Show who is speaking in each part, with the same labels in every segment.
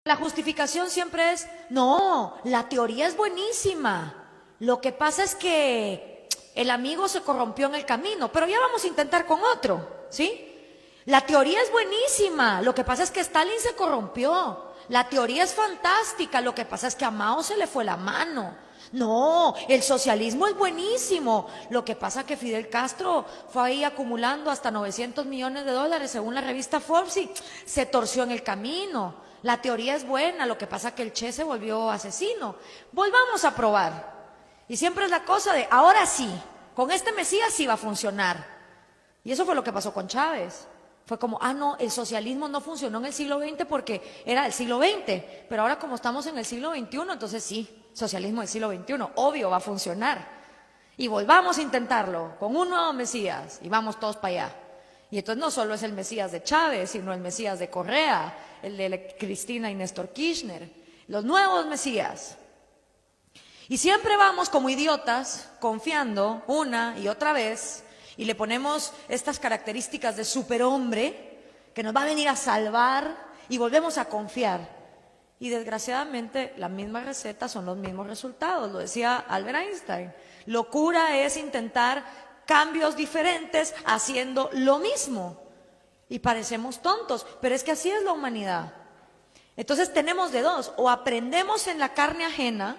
Speaker 1: La justificación siempre es, no, la teoría es buenísima. Lo que pasa es que el amigo se corrompió en el camino, pero ya vamos a intentar con otro, ¿sí? La teoría es buenísima, lo que pasa es que Stalin se corrompió. La teoría es fantástica, lo que pasa es que a Mao se le fue la mano. No, el socialismo es buenísimo. Lo que pasa es que Fidel Castro fue ahí acumulando hasta 900 millones de dólares según la revista Forbes y se torció en el camino. La teoría es buena, lo que pasa es que el Che se volvió asesino. Volvamos a probar. Y siempre es la cosa de, ahora sí, con este Mesías sí va a funcionar. Y eso fue lo que pasó con Chávez. Fue como, no, el socialismo no funcionó en el siglo XX porque era el siglo XX, pero ahora como estamos en el siglo XXI, entonces sí, socialismo del siglo XXI, obvio va a funcionar. Y volvamos a intentarlo con un nuevo Mesías y vamos todos para allá. Y entonces no solo es el Mesías de Chávez, sino el Mesías de Correa, el de Cristina y Néstor Kirchner, los nuevos Mesías. Y siempre vamos como idiotas, confiando una y otra vez, y le ponemos estas características de superhombre que nos va a venir a salvar y volvemos a confiar. Y desgraciadamente la misma receta son los mismos resultados, lo decía Albert Einstein. Locura es intentar cambios diferentes haciendo lo mismo. Y parecemos tontos, pero es que así es la humanidad. Entonces tenemos de dos, o aprendemos en la carne ajena,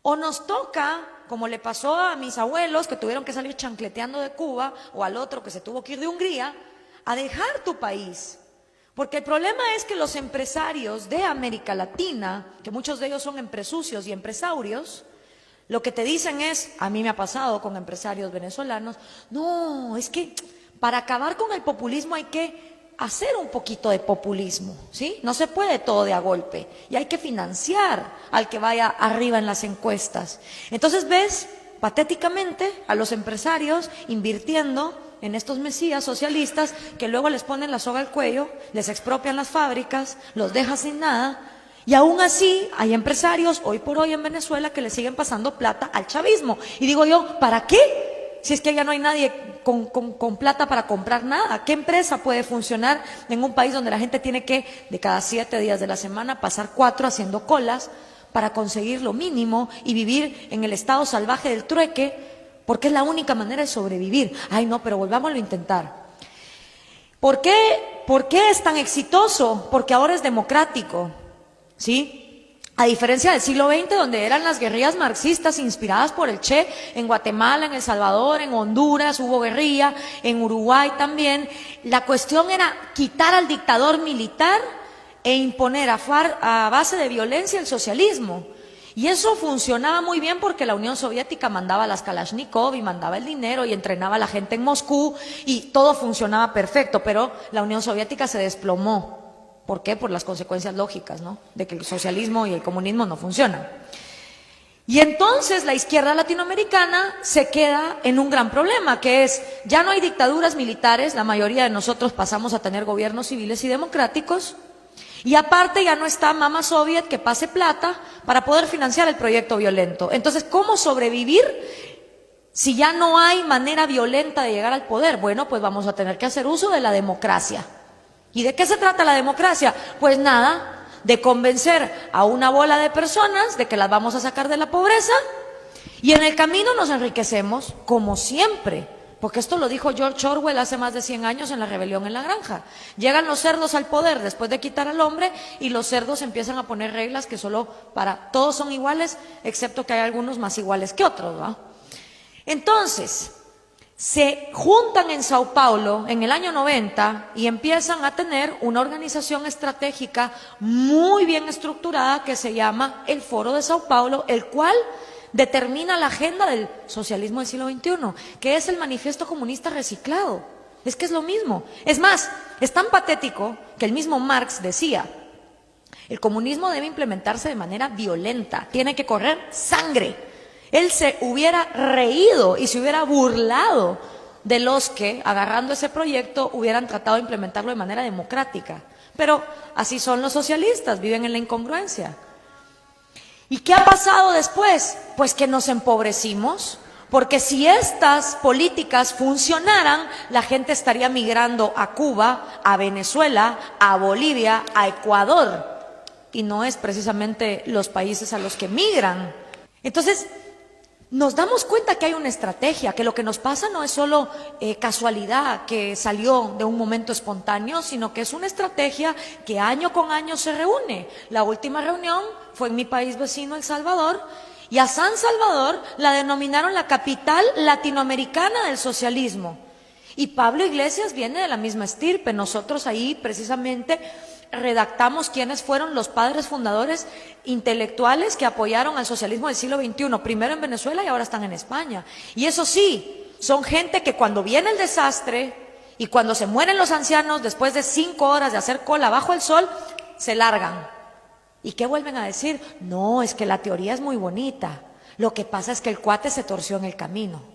Speaker 1: o nos toca, como le pasó a mis abuelos que tuvieron que salir chancleteando de Cuba, o al otro que se tuvo que ir de Hungría, a dejar tu país. Porque el problema es que los empresarios de América Latina, que muchos de ellos son empresucios y empresarios, lo que te dicen es, a mí me ha pasado con empresarios venezolanos, no, es que para acabar con el populismo hay que hacer un poquito de populismo, ¿sí? No se puede todo de a golpe y hay que financiar al que vaya arriba en las encuestas. Entonces ves patéticamente a los empresarios invirtiendo en estos mesías socialistas que luego les ponen la soga al cuello, les expropian las fábricas, los dejan sin nada. Y aún así hay empresarios hoy por hoy en Venezuela que le siguen pasando plata al chavismo. Y digo yo, ¿para qué? Si es que ya no hay nadie con plata para comprar nada. ¿Qué empresa puede funcionar en un país donde la gente tiene que, de cada 7 días de la semana, pasar 4 haciendo colas para conseguir lo mínimo y vivir en el estado salvaje del trueque? Porque es la única manera de sobrevivir. Ay, no, pero volvámoslo a intentar. ¿Por qué es tan exitoso? Porque ahora es democrático, ¿sí? A diferencia del siglo XX, donde eran las guerrillas marxistas inspiradas por el Che, en Guatemala, en El Salvador, en Honduras hubo guerrilla, en Uruguay también. La cuestión era quitar al dictador militar e imponer a base de violencia el socialismo. Y eso funcionaba muy bien porque la Unión Soviética mandaba las Kalashnikov y mandaba el dinero y entrenaba a la gente en Moscú y todo funcionaba perfecto, pero la Unión Soviética se desplomó. ¿Por qué? Por las consecuencias lógicas, ¿no? De que el socialismo y el comunismo no funcionan. Y entonces la izquierda latinoamericana se queda en un gran problema, que es, ya no hay dictaduras militares, la mayoría de nosotros pasamos a tener gobiernos civiles y democráticos, y aparte ya no está Mama Soviet que pase plata para poder financiar el proyecto violento. Entonces, ¿cómo sobrevivir si ya no hay manera violenta de llegar al poder? Bueno, pues vamos a tener que hacer uso de la democracia. ¿Y de qué se trata la democracia? Pues nada, de convencer a una bola de personas de que las vamos a sacar de la pobreza y en el camino nos enriquecemos, como siempre. Porque esto lo dijo George Orwell hace más de 100 años en La rebelión en la granja. Llegan los cerdos al poder después de quitar al hombre y los cerdos empiezan a poner reglas que solo para todos son iguales, excepto que hay algunos más iguales que otros, ¿va? Entonces, se juntan en Sao Paulo en el año 90 y empiezan a tener una organización estratégica muy bien estructurada que se llama el Foro de Sao Paulo, el cual determina la agenda del socialismo del siglo XXI, que es el manifiesto comunista reciclado. Es que es lo mismo. Es más, es tan patético que el mismo Marx decía, el comunismo debe implementarse de manera violenta, tiene que correr sangre. Él se hubiera reído y se hubiera burlado de los que, agarrando ese proyecto, hubieran tratado de implementarlo de manera democrática. Pero así son los socialistas, viven en la incongruencia. ¿Y qué ha pasado después? Pues que nos empobrecimos, porque si estas políticas funcionaran, la gente estaría migrando a Cuba, a Venezuela, a Bolivia, a Ecuador. y no es precisamente los países a los que migran. Entonces, nos damos cuenta que hay una estrategia, que lo que nos pasa no es solo casualidad, que salió de un momento espontáneo, sino que es una estrategia que año con año se reúne. La última reunión fue en mi país vecino, El Salvador, y a San Salvador la denominaron la capital latinoamericana del socialismo. Y Pablo Iglesias viene de la misma estirpe. Nosotros ahí precisamente redactamos quiénes fueron los padres fundadores intelectuales que apoyaron al socialismo del siglo XXI, primero en Venezuela y ahora están en España. Y eso sí, son gente que cuando viene el desastre y cuando se mueren los ancianos, después de 5 horas de hacer cola bajo el sol, se largan. ¿Y qué vuelven a decir? No, es que la teoría es muy bonita. Lo que pasa es que el cuate se torció en el camino.